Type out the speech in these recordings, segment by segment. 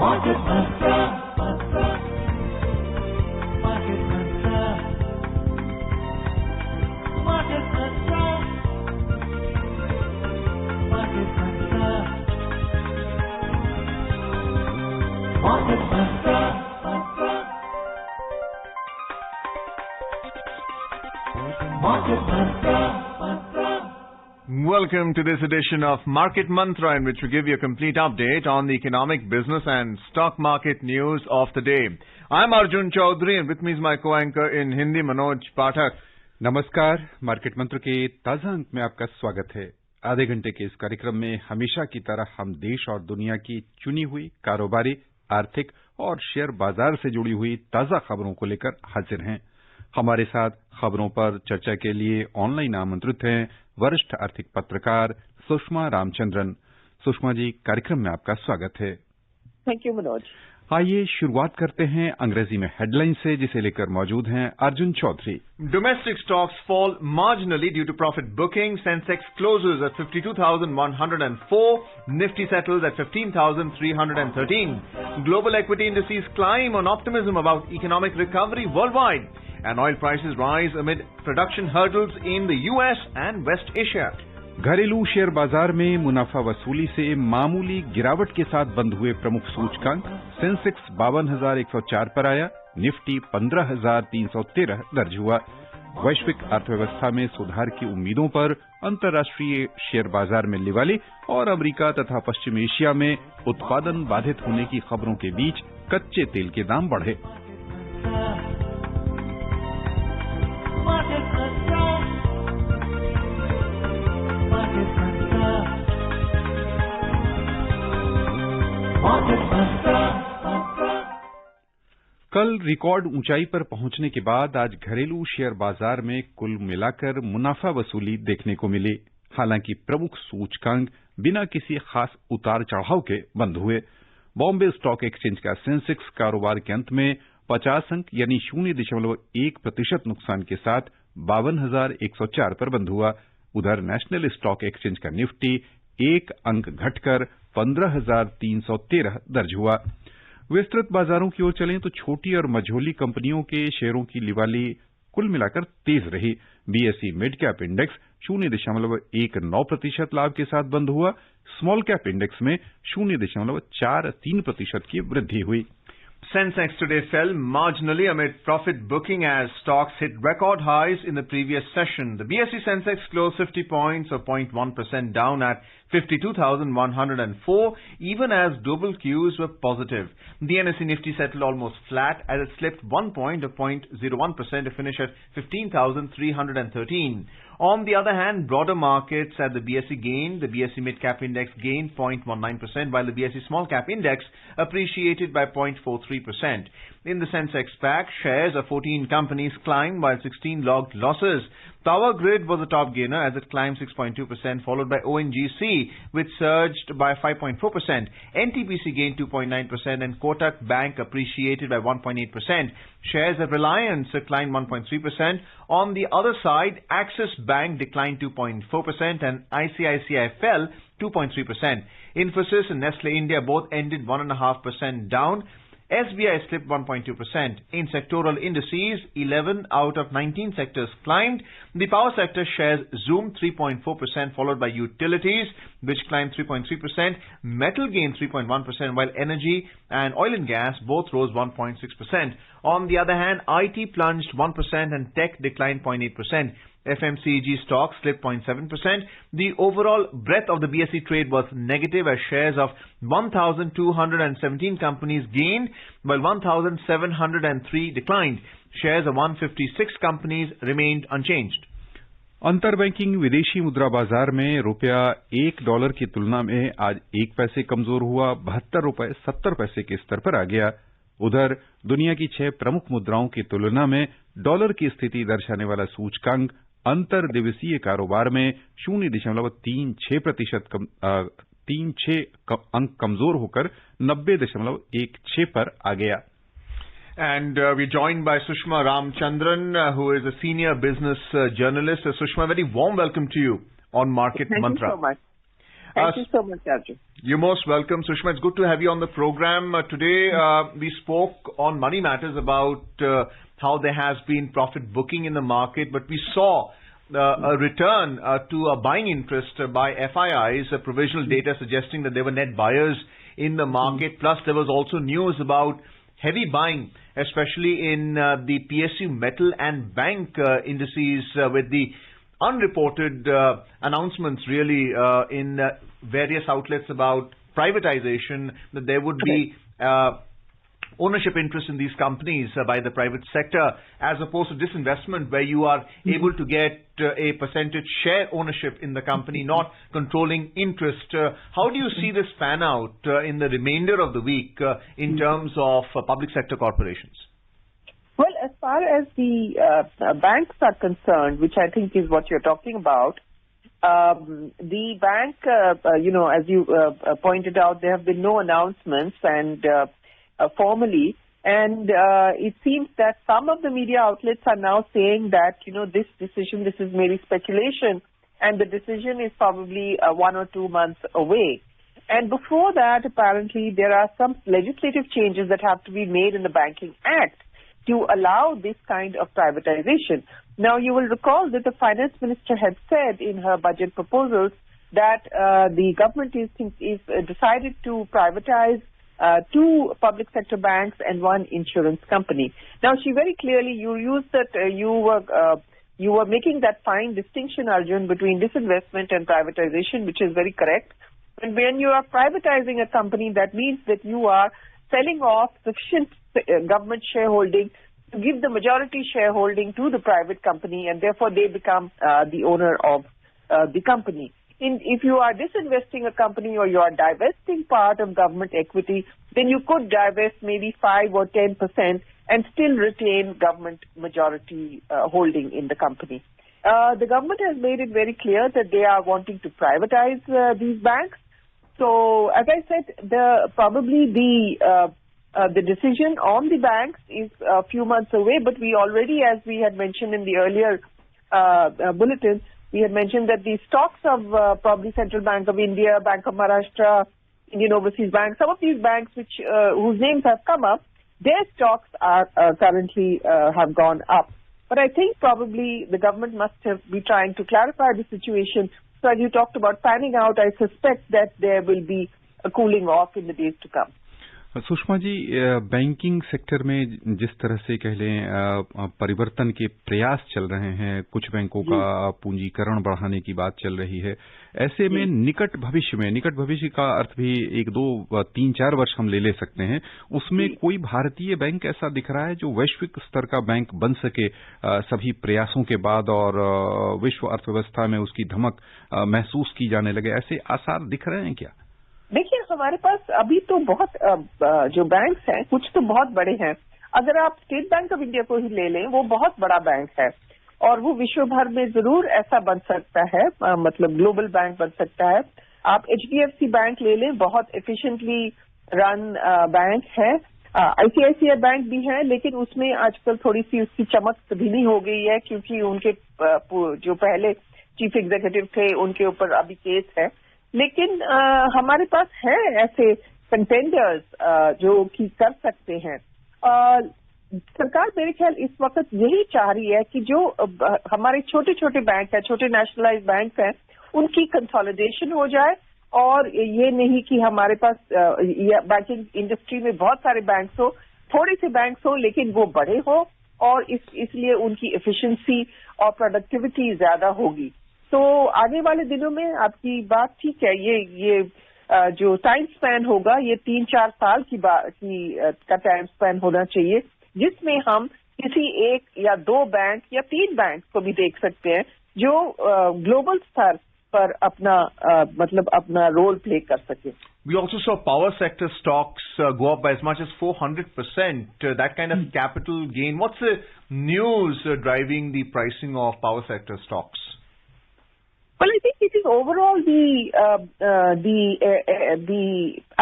Market Mantra. Market Mantra. Market Mantra. Market Mantra. Market Mantra. Market Mantra. Welcome to this edition of Market Mantra, in which we give you a complete update on the economic, business and stock market news of the day. I'm Arjun Chaudhary and with me is my co-anchor in Hindi, Manoj Pathak. नमस्कार, market मंत्र के ताजा अंक में आपका स्वागत है। आधे घंटे के इस कार्यक्रम में हमेशा की तरह हम देश और दुनिया की चुनी हुई कारोबारी, आर्थिक और शेयर बाजार से जुड़ी हुई ताजा खबरों को लेकर हाजिर हैं। हमारे साथ खबरों पर चर्चा के लिए ऑनलाइन आमंत्रित हैं वरिष्ठ आर्थिक पत्रकार सुषमा रामचंद्रन। सुषमा जी, कार्यक्रम में आपका स्वागत है। Thank you Manoj. आइए शुरुआत करते हैं अंग्रेजी में हेडलाइन से, जिसे लेकर मौजूद हैं Arjun Chaudhary. Domestic stocks fall marginally due to profit booking. Sensex closes at 52,104. Nifty settles at 15,313. Global equity indices climb on optimism about economic recovery worldwide. And oil prices rise amid production hurdles in the US and West Asia. घरेलू share बाजार में मुनाफा वसूली से मामूली गिरावट के साथ बंद हुए प्रमुख सूचकांक। सेंसेक्स 52,104 पर आया, निफ्टी 15,313 दर्ज हुआ। वैश्विक अर्थव्यवस्था में सुधार की उम्मीदों पर अंतर्राष्ट्रीय शेयर बाजार में लिवाली और अमेरिका तथा पश्चिम एशिया में उत्पादन बाधित होने की खबरों के बीच कच्चे तेल के दाम बढ़े। कल रिकॉर्ड ऊंचाई पर पहुंचने के बाद आज घरेलू शेयर बाजार में कुल मिलाकर मुनाफा वसूली देखने को मिली। हालांकि प्रमुख सूचकांक बिना किसी खास उतार चढ़ाव के बंद हुए। बॉम्बे स्टॉक एक्सचेंज का सेंसेक्स कारोबार के अंत में 50 अंक यानी 0.1% नुकसान के साथ 52,104 पर बंद हुआ। उधर नेशनल स्टॉक एक्सचेंज का निफ्टी 1 अंक घटकर 15,313 दर्ज हुआ। विस्तृत बाजारों की ओर चलें तो छोटी और मझोली कंपनियों के शेयरों की लिवाली कुल मिलाकर तेज रही। बीएसई मिड कैप इंडेक्स 0.19% लाभ के साथ बंद हुआ। स्मॉल कैप इंडेक्स में 0.43% की वृद्धि हुई। Sensex today fell marginally amid profit booking as stocks hit record highs in the previous session. The BSE Sensex closed 50 points or 0.1% down at 52,104, even as global cues were positive. The NSE Nifty settled almost flat as it slipped 1 point or 0.01% to finish at 15,313. On the other hand, broader markets at the BSE gained. The BSE Mid-Cap Index gained 0.19%, while the BSE Small Cap Index appreciated by 0.43%. In the Sensex pack, shares of 14 companies climbed while 16 logged losses. Power Grid was the top gainer as it climbed 6.2%, followed by ONGC, which surged by 5.4%. NTPC gained 2.9% and Kotak Bank appreciated by 1.8%. Shares of Reliance declined 1.3%. On the other side, Axis Bank declined 2.4% and ICICI fell 2.3%. Infosys and Nestle India both ended 1.5% down. SBI slipped 1.2%. In sectoral indices, 11 out of 19 sectors climbed. The power sector shares zoomed 3.4%, followed by utilities, which climbed 3.3%. Metal gained 3.1%, while energy and oil and gas both rose 1.6%. On the other hand, IT plunged 1% and tech declined 0.8%. FMCG stocks slipped 0.7%. The overall breadth of the BSE trade was negative as shares of 1,217 companies gained while 1,703 declined. Shares of 156 companies remained unchanged. अंतरबैंकिंग विदेशी मुद्रा बाजार में रुपया $1 की तुलना में आज 1 पैसे कमजोर हुआ, 72.70 के स्तर पर आ गया। उधर दुनिया की 6 प्रमुख मुद्राओं की तुलना में डॉलर की स्थिति दर्शाने वाला सूचकांक अंतर दिवसीय कारोबार में 0.36 अंक कमजोर होकर 90.16 पर आ गया। And we're joined by Sushma Ramchandran, who is a senior business journalist. Sushma, very warm welcome to you on Market Mantra. Thank you so much. Thank you so much, Arjun. You're most welcome, Sushma. It's good to have you on the program. Today, we spoke on Money Matters about how there has been profit booking in the market, but we saw a return to a buying interest by FIIs, provisional data suggesting that there were net buyers in the market. Plus, there was also news about heavy buying, especially in the PSU metal and bank indices, with the unreported announcements really in various outlets about privatization, that there would be ownership interest in these companies by the private sector, as opposed to disinvestment where you are able to get a percentage share ownership in the company, not controlling interest. How do you see this pan out in the remainder of the week in terms of public sector corporations? Well, as far as the banks are concerned, which I think is what you're talking about, the bank, as you pointed out, there have been no announcements and formally, and it seems that some of the media outlets are now saying that, this decision, this is merely speculation, and the decision is probably 1 or 2 months away. And before that, apparently, there are some legislative changes that have to be made in the Banking Act to allow this kind of privatization. Now, you will recall that the finance minister had said in her budget proposals that the government is decided to privatize 2 public sector banks and 1 insurance company. Now, she very clearly, you used that, you were making that fine distinction, Arjun, between disinvestment and privatization, which is very correct. And when you are privatizing a company, that means that you are selling off sufficient government shareholding to give the majority shareholding to the private company, and therefore they become the owner of the company. If you are disinvesting a company or you are divesting part of government equity, then you could divest maybe 5 or 10% and still retain government majority holding in the company. The government has made it very clear that they are wanting to privatize these banks. So, as I said, probably the decision on the banks is a few months away, but we already, as we had mentioned in the earlier bulletin, we had mentioned that the stocks of probably Central Bank of India, Bank of Maharashtra, Indian Overseas Bank, some of these banks whose names have come up, their stocks are currently have gone up. But I think probably the government must be trying to clarify the situation. So as you talked about panning out, I suspect that there will be a cooling off in the days to come. Sushma ji, banking sector में जिस तरह से कह लें परिवर्तन के प्रयास चल रहे हैं, कुछ बैंकों का पूंजीकरण बढ़ाने की बात चल रही है, ऐसे में निकट भविष्य का अर्थ भी 1, 2, 3, 4 वर्ष हम ले सकते हैं, उसमें कोई भारतीय बैंक ऐसा दिख रहा है जो वैश्विक स्तर का बैंक बन सके सभी प्रयासों के बाद और विश्व अर्थव्यवस्था में उसकी धमक महसूस की जाने लगे, ऐसे आसार दिख रहे हैं क्या? देखिए, हमारे पास अभी तो बहुत जो बैंक्स हैं, कुछ तो बहुत बड़े हैं. अगर आप स्टेट बैंक ऑफ इंडिया को ही ले लें, वो बहुत बड़ा बैंक है और वो विश्व भर में जरूर ऐसा बन सकता है, मतलब ग्लोबल बैंक बन सकता है. आप HDFC बैंक ले लें, बहुत एफिशिएंटली रन बैंक है. ICICI बैंक भी है, लेकिन उसमें आजकल थोड़ी सी उसकी चमक धीमी हो गई है, क्योंकि उनके जो पहले चीफ एग्जीक्यूटिव थे उनके ऊपर अभी केस है. लेकिन हमारे पास है ऐसे कंटेंडर्स जो कि कर सकते हैं. सरकार मेरे ख्याल इस वक्त यही चाह रही है कि जो हमारे छोटे छोटे बैंक हैं, छोटे नेशनलाइज्ड बैंक हैं, उनकी कंसोलिडेशन हो जाए. और ये नहीं कि हमारे पास बैंकिंग इंडस्ट्री में बहुत सारे बैंक्स हो, थोड़े से बैंक्स हो, लेकिन वो बड़े हो और इसलिए उनकी एफिशिएंसी और प्रोडक्टिविटी ज्यादा होगी. तो आने वाले दिनों में आपकी बात ठीक है, ये जो टाइम स्पैन होगा, ये 3-4 साल का टाइम स्पैन होना चाहिए, जिसमें हम किसी 1 या 2 बैंक या 3 बैंक को भी देख सकते हैं जो ग्लोबल स्तर पर अपना रोल प्ले कर सके. We also saw power sector stocks go up by as much as 400%. That kind of capital gain. What's the news driving the pricing of power sector stocks? Well, I think it is overall the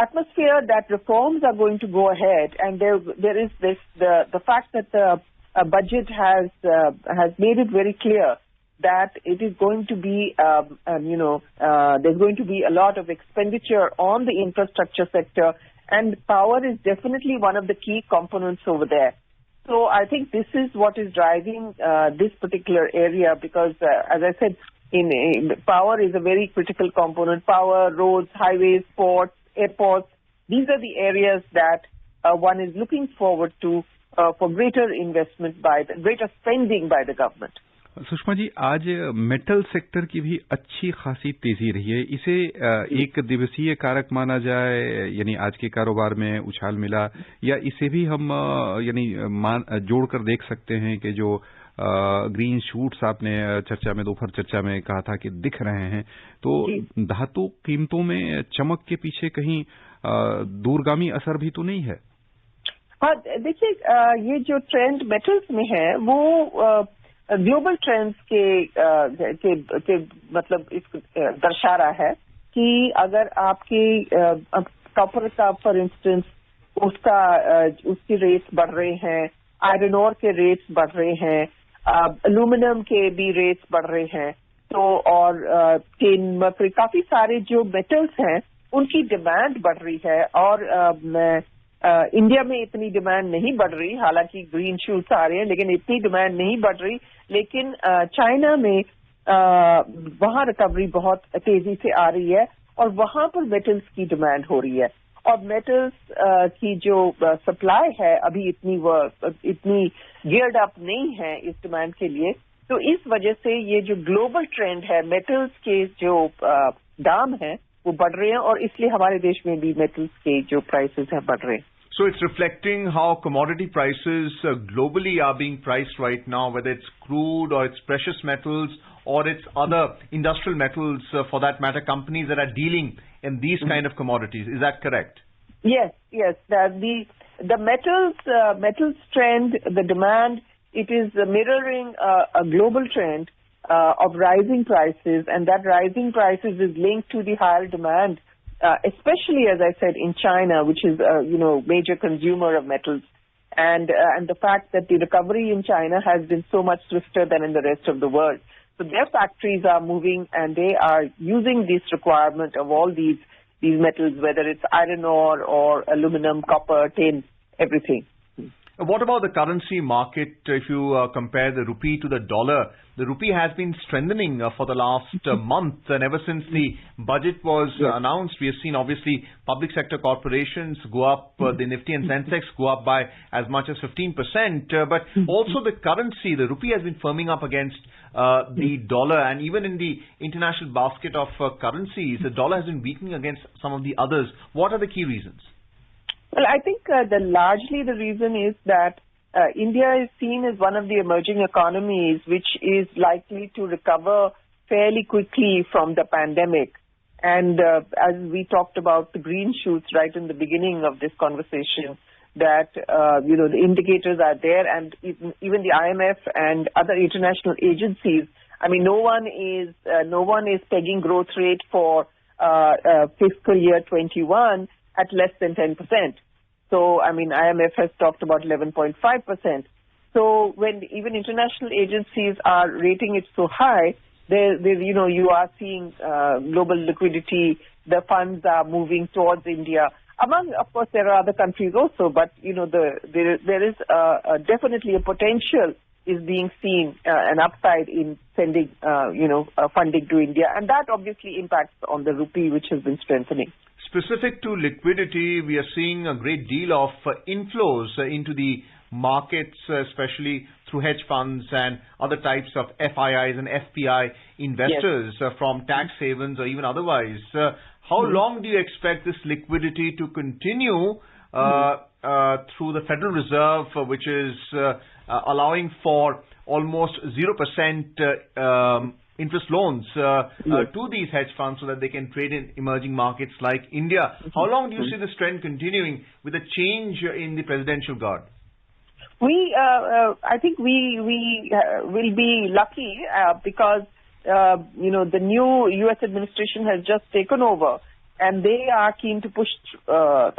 atmosphere that reforms are going to go ahead, and there is the fact that the budget has made it very clear that it is going to be, there's going to be a lot of expenditure on the infrastructure sector, and power is definitely one of the key components over there. So I think this is what is driving this particular area because, as I said, power is a very critical component. Power, roads, highways, ports, airports, these are the areas that one is looking forward to for greater investment greater spending by the government. Sushma ji, आज metal sector की भी अच्छी खासी तेजी रही है। इसे एक दिवसीय कारक माना जाए, यानी आज के कारोबार में उछाल मिला, या इसे भी हम जोड़कर देख सकते हैं कि जो ग्रीन शूट्स आपने दोपहर चर्चा में कहा था कि दिख रहे हैं, तो धातु कीमतों में चमक के पीछे कहीं दूरगामी असर भी तो नहीं है? हाँ, देखिए, ये जो ट्रेंड मेटल्स में है वो ग्लोबल ट्रेंड्स के मतलब दर्शा रहा है कि अगर आपके कॉपर का फॉर इंस्टेंस उसके रेट्स बढ़ रहे हैं, आयरन ओर के रेट्स बढ़ रहे हैं, एल्यूमिनियम के भी रेट्स बढ़ रहे हैं, तो और टिन, मरकरी, काफी सारे जो मेटल्स हैं उनकी डिमांड बढ़ रही है। और इंडिया में इतनी डिमांड नहीं बढ़ रही, हालांकि ग्रीन शूट्स आ रहे हैं, लेकिन इतनी डिमांड नहीं बढ़ रही। लेकिन चाइना में वहां रिकवरी बहुत तेजी से आ रही है और वहां पर मेटल्स की डिमांड हो रही है, और मेटल्स की जो सप्लाई है अभी इतनी गियर्ड अप नहीं है इस डिमांड के लिए। तो इस वजह से ये जो ग्लोबल ट्रेंड है, मेटल्स के जो दाम है वो बढ़ रहे हैं, और इसलिए हमारे देश में भी मेटल्स के जो प्राइसेस हैं बढ़ रहे हैं। So it's reflecting how commodity prices globally are being priced right now, whether it's crude or it's precious metals or it's other industrial metals, for that matter, companies that are dealing in these kind of commodities. Is that correct? Yes. The metals trend, the demand, it is mirroring a global trend of rising prices, and that rising prices is linked to the higher demand, especially, as I said, in China, which is major consumer of metals, and the fact that the recovery in China has been so much swifter than in the rest of the world. So their factories are moving, and they are using this requirement of all these metals, whether it's iron ore or aluminum, copper, tin, everything. What about the currency market? If you compare the rupee to the dollar, the rupee has been strengthening for the last month, and ever since the budget was announced, we have seen obviously public sector corporations go up, the Nifty and Sensex go up by as much as 15%, but also the currency, the rupee, has been firming up against the dollar, and even in the international basket of currencies, the dollar has been weakening against some of the others. What are the key reasons? Well, I think largely the reason is that India is seen as one of the emerging economies which is likely to recover fairly quickly from the pandemic. And as we talked about the green shoots right in the beginning of this conversation, that the indicators are there, and even the IMF and other international agencies. I mean, no one is pegging growth rate for fiscal year 21 at less than 10%. So, I mean, IMF has talked about 11.5%. So, when even international agencies are rating it so high, you are seeing global liquidity. The funds are moving towards India. Among, of course, there are other countries also, but there is definitely a potential is being seen, an upside in sending funding to India, and that obviously impacts on the rupee, which has been strengthening. Specific to liquidity, we are seeing a great deal of inflows into the markets, especially through hedge funds and other types of FIIs and FPI investors from tax havens or even otherwise. How long do you expect this liquidity to continue through the Federal Reserve, which is allowing for almost 0% interest loans to these hedge funds so that they can trade in emerging markets like India? How long do you see this trend continuing with a change in the presidential guard? I think we will be lucky because the new U.S. administration has just taken over, and they are keen to push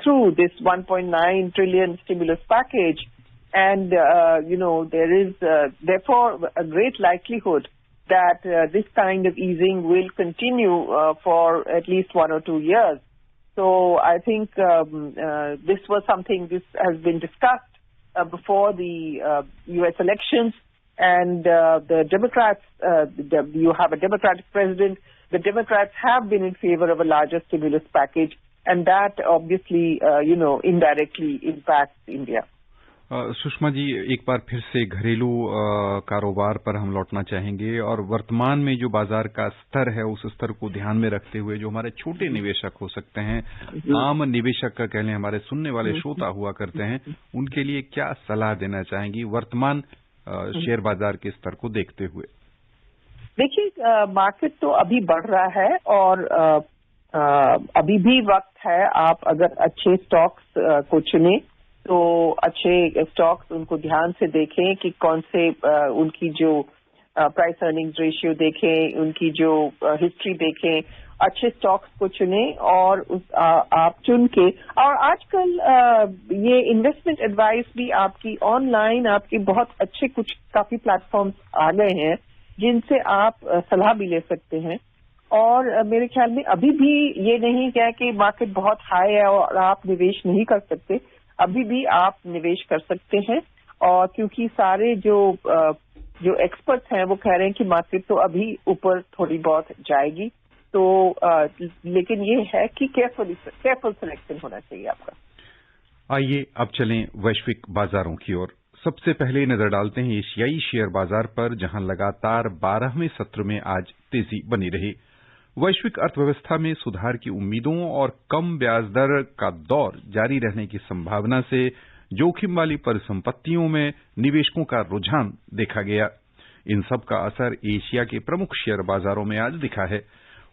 through this 1.9 trillion stimulus package, and there is therefore a great likelihood that this kind of easing will continue for at least 1 or 2 years. So I think this was something this has been discussed before the U.S. elections, and the Democrats, you have a Democratic president. The Democrats have been in favor of a larger stimulus package, and that obviously, indirectly impacts India. Sushma ji, एक बार फिर से घरेलू कारोबार पर हम लौटना चाहेंगे और वर्तमान में जो बाजार का स्तर है उस स्तर को ध्यान में रखते हुए जो हमारे छोटे निवेशक हो सकते हैं, आम निवेशक का कह लें, हमारे सुनने वाले श्रोता हुआ करते हैं, उनके लिए क्या सलाह देना चाहेंगी वर्तमान शेयर बाजार के स्तर को देखते हुए? देखिए, मार्केट तो अभी बढ़ रहा है और अभी भी वक्त है। आप अगर अच्छे स्टॉक्स को चुने तो अच्छे स्टॉक्स उनको ध्यान से देखें कि कौन से उनकी जो प्राइस अर्निंग्स रेशियो देखें, उनकी जो हिस्ट्री देखें, अच्छे स्टॉक्स को चुनें और आप चुन के, और आजकल ये इन्वेस्टमेंट एडवाइस भी आपकी ऑनलाइन, आपके बहुत अच्छे कुछ काफी प्लेटफॉर्म्स आ गए हैं जिनसे आप सलाह भी ले सकते हैं। और मेरे ख्याल में अभी भी ये नहीं क्या कि मार्केट बहुत हाई है और आप निवेश नहीं कर सकते, अभी भी आप निवेश कर सकते हैं। और क्योंकि सारे जो एक्सपर्ट्स हैं वो कह रहे हैं कि मार्केट तो अभी ऊपर थोड़ी बहुत जाएगी, तो लेकिन ये है कि केयरफुल सिलेक्शन होना चाहिए आपका। आइए अब चलें वैश्विक बाजारों की ओर। सबसे पहले नजर डालते हैं एशियाई शेयर बाजार पर, जहां लगातार 12वें सत्र में आज तेजी बनी रही। वैश्विक अर्थव्यवस्था में सुधार की उम्मीदों और कम ब्याज दर का दौर जारी रहने की संभावना से जोखिम वाली परिसंपत्तियों में निवेशकों का रुझान देखा गया। इन सब का असर एशिया के प्रमुख शेयर बाजारों में आज दिखा है।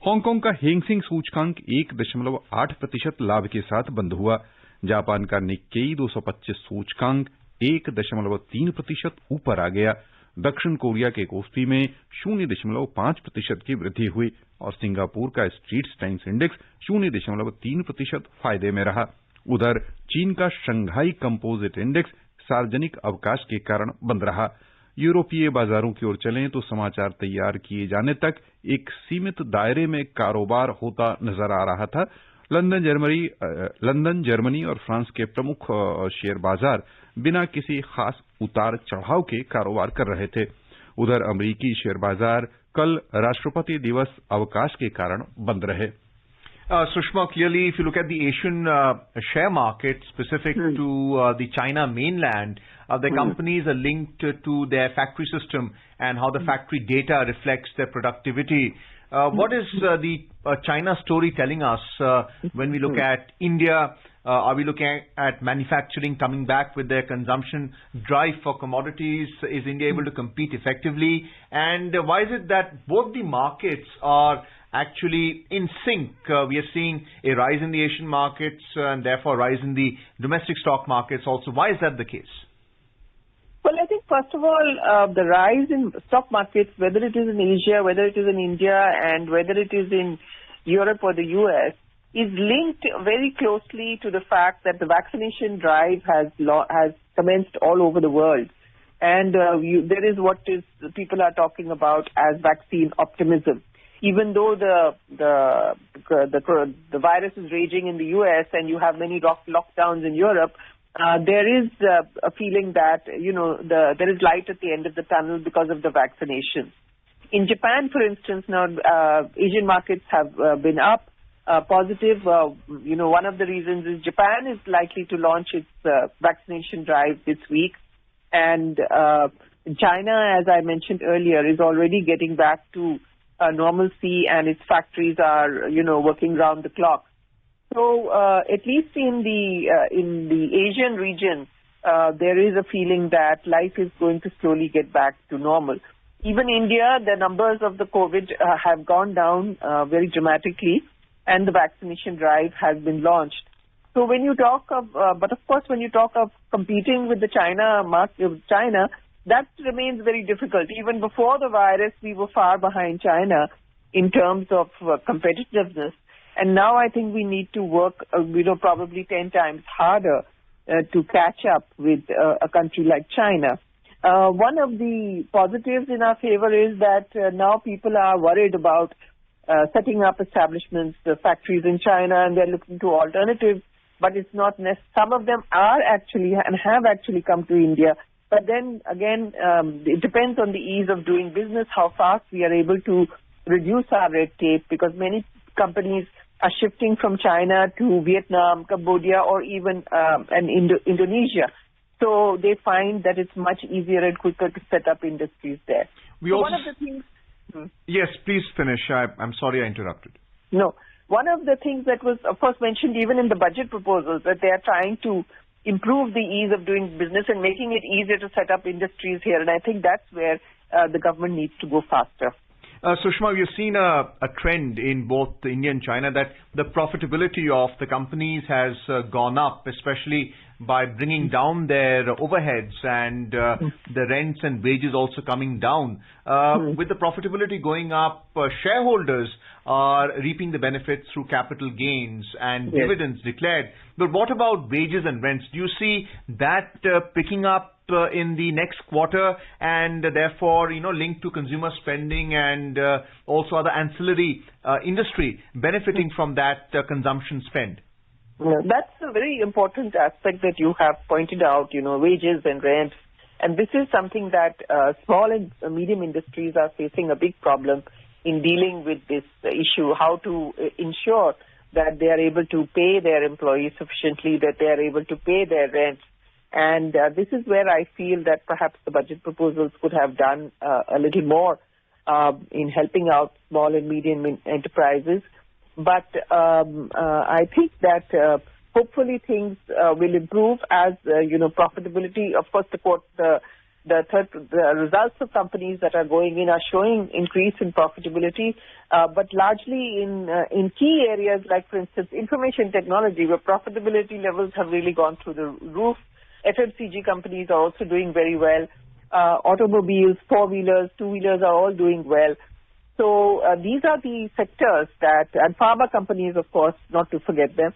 हांगकांग का हेंगसेंग सूचकांक 1.8% लाभ के साथ बंद हुआ। जापान का निक्केई 225 सूचकांक 1.3% ऊपर आ गया। दक्षिण कोरिया के कोस्पी में 0.5% की वृद्धि हुई और सिंगापुर का स्ट्रीट्स टाइम्स इंडेक्स 0.3% फायदे में रहा। उधर चीन का शंघाई कंपोजिट इंडेक्स सार्वजनिक अवकाश के कारण बंद रहा। यूरोपीय बाजारों की ओर चलें तो समाचार तैयार किए जाने तक एक सीमित दायरे में कारोबार होता नजर आ रहा था। लंदन, जर्मनी और फ्रांस के प्रमुख शेयर बाजार बिना किसी खास उतार चढ़ाव के कारोबार कर रहे थे। उधर अमेरिकी शेयर बाजार कल राष्ट्रपति दिवस अवकाश के कारण बंद रहे। Sushma, clearly, if you look at the Asian share market specific to the China mainland, the companies are linked to their factory system and how the factory data reflects their productivity. What is the China story telling us when we look at India? Are we looking at manufacturing coming back with their consumption drive for commodities? Is India able to compete effectively? And why is it that both the markets are actually in sync? We are seeing a rise in the Asian markets and therefore a rise in the domestic stock markets also. Why is that the case? Well, I think first of all, the rise in stock markets, whether it is in Asia, whether it is in India, and whether it is in Europe or the US, is linked very closely to the fact that the vaccination drive has commenced all over the world. And there is what people are talking about as vaccine optimism. Even though the virus is raging in the US and you have many lockdowns in Europe, there is a feeling that, there is light at the end of the tunnel because of the vaccination. In Japan, for instance, now Asian markets have been up, positive. One of the reasons is Japan is likely to launch its vaccination drive this week. And China, as I mentioned earlier, is already getting back to normalcy, and its factories are, working round the clock. So at least in the Asian region, there is a feeling that life is going to slowly get back to normal. Even India, the numbers of the COVID have gone down very dramatically, and the vaccination drive has been launched. So when you talk of, but of course, when you talk of competing with the China market, that remains very difficult. Even before the virus, we were far behind China in terms of competitiveness. And now I think we need to work, probably 10 times harder to catch up with a country like China. One of the positives in our favor is that now people are worried about setting up establishments, factories in China, and they're looking to alternatives. But it's not necessary. Some of them are actually and have actually come to India. But then again, it depends on the ease of doing business, how fast we are able to reduce our red tape, because many companies are shifting from China to Vietnam, Cambodia, or even Indonesia. So they find that it's much easier and quicker to set up industries there. One of the things... Yes, please finish. I'm sorry I interrupted. No. One of the things that was, of course, mentioned even in the budget proposals, that they are trying to improve the ease of doing business and making it easier to set up industries here. And I think that's where the government needs to go faster. Sushma, we've seen a trend in both India and China that the profitability of the companies has gone up, especially by bringing down their overheads and the rents and wages also coming down. With the profitability going up, shareholders are reaping the benefits through capital gains and dividends declared. But what about wages and rents? Do you see that picking up in the next quarter, and therefore, linked to consumer spending and also other ancillary industry benefiting from that consumption spend? That's a very important aspect that you have pointed out, wages and rent. And this is something that small and medium industries are facing a big problem in dealing with this issue, how to ensure that they are able to pay their employees sufficiently, that they are able to pay their rent. And this is where I feel that perhaps the budget proposals could have done a little more in helping out small and medium enterprises. But I think that hopefully things will improve as, profitability. Of course, the results of companies that are going in are showing increase in profitability, but largely in key areas like, for instance, information technology, where profitability levels have really gone through the roof. FMCG companies are also doing very well. Automobiles, four-wheelers, two-wheelers are all doing well. So these are the sectors and pharma companies, of course, not to forget them.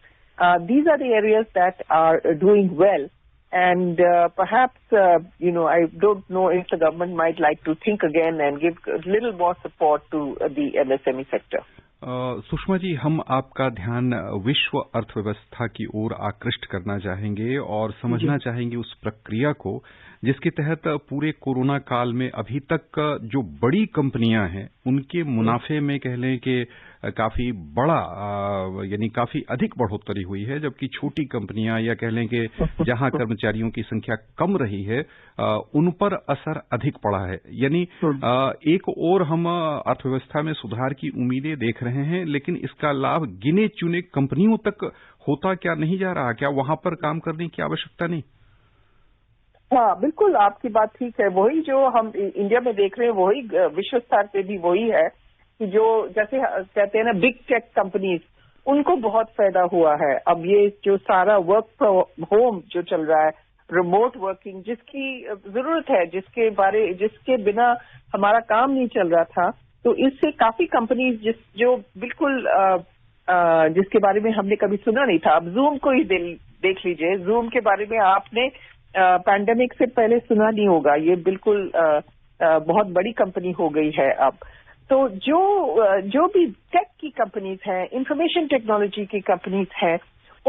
These are the areas that are doing well. And perhaps, I don't know if the government might like to think again and give a little more support to the MSME sector. Sushma ji, हम आपका ध्यान विश्व अर्थव्यवस्था की ओर आकृष्ट करना चाहेंगे और समझना चाहेंगे उस प्रक्रिया को जिसके तहत पूरे कोरोना काल में अभी तक जो बड़ी कंपनियां हैं उनके मुनाफे में कह लें कि काफी बड़ा यानी काफी अधिक बढ़ोतरी हुई है, जबकि छोटी कंपनियां या कह लें कि जहां कर्मचारियों की संख्या कम रही है उन पर असर अधिक पड़ा है। यानी एक ओर हम अर्थव्यवस्था में सुधार की उम्मीदें देख रहे हैं, लेकिन इसका लाभ गिने चुने कंपनियों तक होता क्या नहीं जा रहा? क्या वहां पर काम करने की आवश्यकता नहीं? हाँ, बिल्कुल आपकी बात ठीक है। वही जो हम इंडिया में देख रहे हैं वही विश्व स्तर पे भी वही है कि जो जैसे कहते हैं ना बिग टेक कंपनीज, उनको बहुत फायदा हुआ है। अब ये जो सारा वर्क फ्रॉम होम जो चल रहा है, रिमोट वर्किंग जिसकी जरूरत है, जिसके बिना हमारा काम नहीं चल रहा था, तो इससे काफी कंपनीज जो बिल्कुल जिसके बारे में हमने कभी सुना नहीं था। अब जूम को ही देख लीजिए, जूम के बारे में आपने पैंडेमिक से पहले सुना नहीं होगा। ये बिल्कुल बहुत बड़ी कंपनी हो गई है अब। तो जो भी टेक की कंपनीज हैं, इंफॉर्मेशन टेक्नोलॉजी की कंपनीज हैं,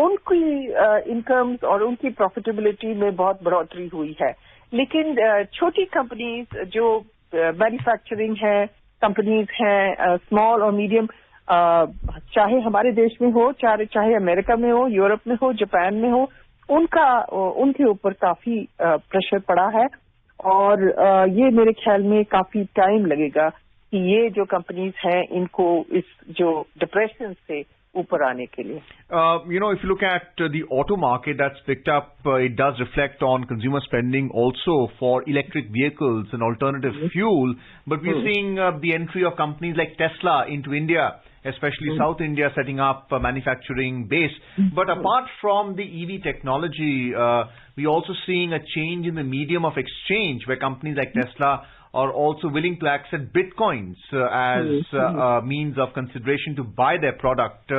उनकी इनकम्स और उनकी प्रॉफिटेबिलिटी में बहुत बढ़ोतरी हुई है। लेकिन छोटी कंपनीज जो मैन्युफैक्चरिंग है, कंपनीज हैं, स्मॉल और मीडियम, चाहे हमारे देश में हो, चाहे अमेरिका में हो, यूरोप में हो, जापान में हो, उनके ऊपर काफी प्रेशर पड़ा है। और ये मेरे ख्याल में काफी टाइम लगेगा कि ये जो कंपनीज हैं इनको इस जो डिप्रेशन से ऊपर आने के लिए। If you look at the auto market that's picked up, it does reflect on consumer spending also for electric vehicles and alternative fuel. But we're seeing the entry of companies like Tesla into India, especially South India, setting up a manufacturing base. But apart from the EV technology, we're also seeing a change in the medium of exchange where companies like Tesla are also willing to accept bitcoins as a means of consideration to buy their product.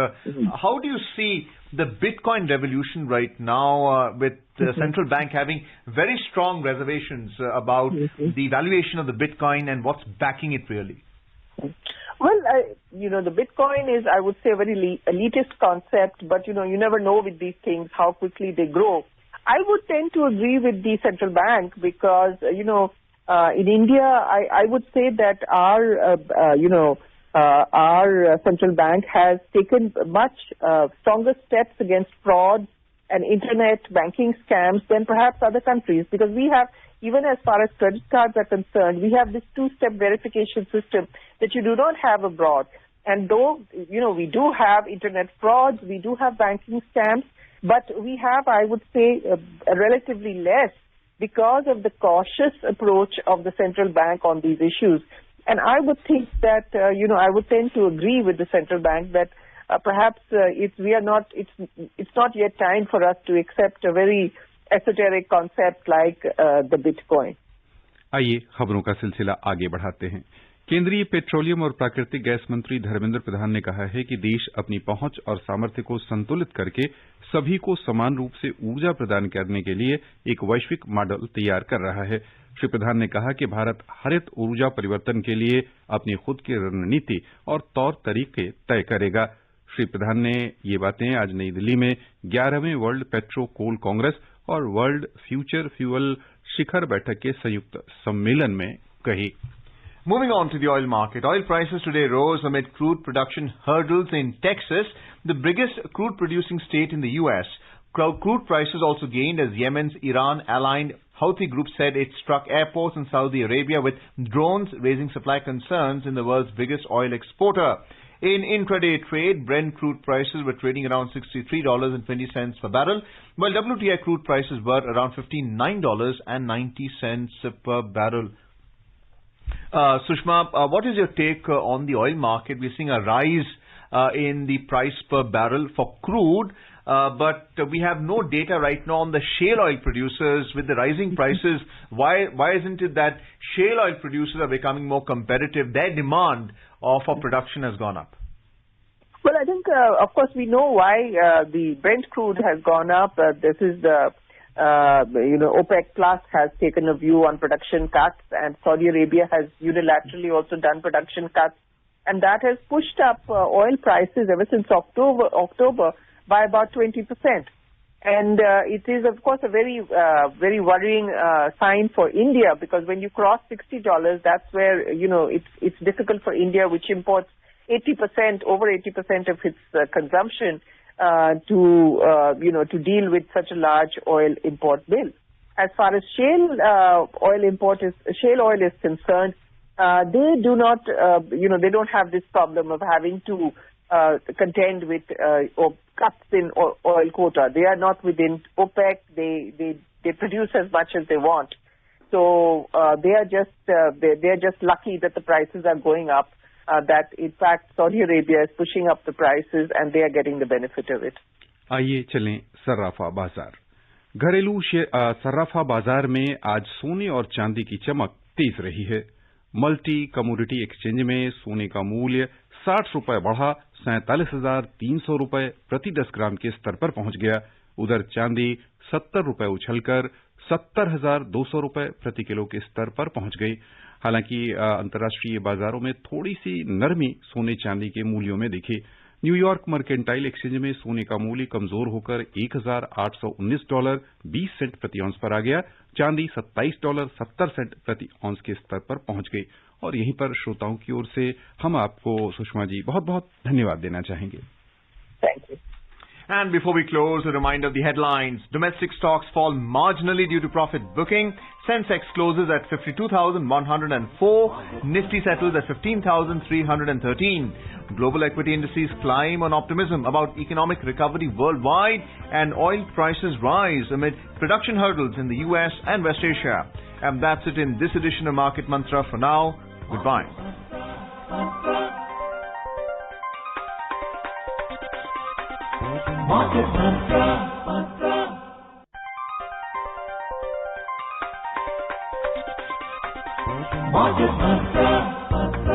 How do you see the Bitcoin revolution right now, with the central bank having very strong reservations about the valuation of the Bitcoin and what's backing it really? Well, the Bitcoin is, I would say, a very elitist concept, but, you never know with these things how quickly they grow. I would tend to agree with the central bank because, in India, I would say that our central bank has taken much stronger steps against fraud and internet banking scams than perhaps other countries, because we have, even as far as credit cards are concerned, we have this two-step verification system that you do not have abroad. And though, we do have internet frauds, we do have banking scams, but we have, I would say, relatively less because of the cautious approach of the central bank on these issues. And I would think that, I would tend to agree with the central bank that perhaps it's not yet time for us to accept a very esoteric concept like the Bitcoin. आइए खबरों का सिलसिला आगे बढ़ाते हैं। केंद्रीय petroleum और प्राकृतिक गैस मंत्री धर्मेंद्र प्रधान ने कहा है कि देश अपनी पहुंच और सामर्थ्य को संतुलित करके सभी को समान रूप से ऊर्जा प्रदान करने के लिए एक वैश्विक मॉडल तैयार कर रहा है। श्री प्रधान ने कहा कि भारत हरित ऊर्जा परिवर्तन के लिए अपनी खुद की रणनीति और तौर तरीके तय करेगा। श्री प्रधान ने ये बातें आज नई दिल्ली में 11वें वर्ल्ड पेट्रो कोल कांग्रेस और वर्ल्ड फ्यूचर फ्यूल शिखर बैठक के संयुक्त सम्मेलन में कही। Moving on to the oil market. Oil prices today rose amid crude production hurdles in Texas, the biggest crude producing state in the U.S. Crude prices also gained as Yemen's Iran-aligned Houthi group said it struck airports in Saudi Arabia with drones, raising supply concerns in the world's biggest oil exporter. In intraday trade, Brent crude prices were trading around $63.20 per barrel, while WTI crude prices were around $59.90 per barrel. Sushma, what is your take on the oil market? We're seeing a rise in the price per barrel for crude, but we have no data right now on the shale oil producers. With the rising prices, why isn't it that shale oil producers are becoming more competitive? Their demand for production has gone up. Well, I think, of course, we know why the Brent crude has gone up. This is the OPEC Plus has taken a view on production cuts, and Saudi Arabia has unilaterally also done production cuts, and that has pushed up oil prices ever since October by about 20%. And it is, of course, a very worrying sign for India, because when you cross $60, that's where, it's difficult for India, which imports over 80% of its consumption, to deal with such a large oil import bill. As far as shale oil is concerned, they do not, they don't have this problem of having to contend with cuts in oil quota. They are not within OPEC. They produce as much as they want. So they are just lucky that the prices are going up. That in fact Saudi Arabia is pushing up the prices and they are getting the benefit of it. आइए चलें सर्राफा बाजार। घरेलू सर्राफा बाजार में आज सोने और चांदी की चमक तेज रही है। मल्टी कमोडिटी एक्सचेंज में सोने का मूल्य 60 रुपए बढ़ा 47,300 रुपए प्रति 10 ग्राम के स्तर पर पहुंच गया। उधर चांदी 70 रुपए उछलकर 70,200 रुपए प्रति किलो के स्तर पर पहुंच गई। हालांकि अंतर्राष्ट्रीय बाजारों में थोड़ी सी नरमी सोने चांदी के मूल्यों में दिखी। न्यूयॉर्क मर्केंटाइल एक्सचेंज में सोने का मूल्य कमजोर होकर $1,819.20 प्रति औंस पर आ गया। चांदी $27.70 प्रति औंस के स्तर पर पहुंच गई। और यहीं पर श्रोताओं की ओर से हम आपको सुषमा जी बहुत बहुत धन्यवाद देना चाहेंगे। Thank you. And before we close, a reminder of the headlines. Domestic stocks fall marginally due to profit booking. Sensex closes at 52,104. Nifty settles at 15,313. Global equity indices climb on optimism about economic recovery worldwide, and oil prices rise amid production hurdles in the US and West Asia. And that's it in this edition of Market Mantra. For now, goodbye. Market Mantra. Market Bhakra.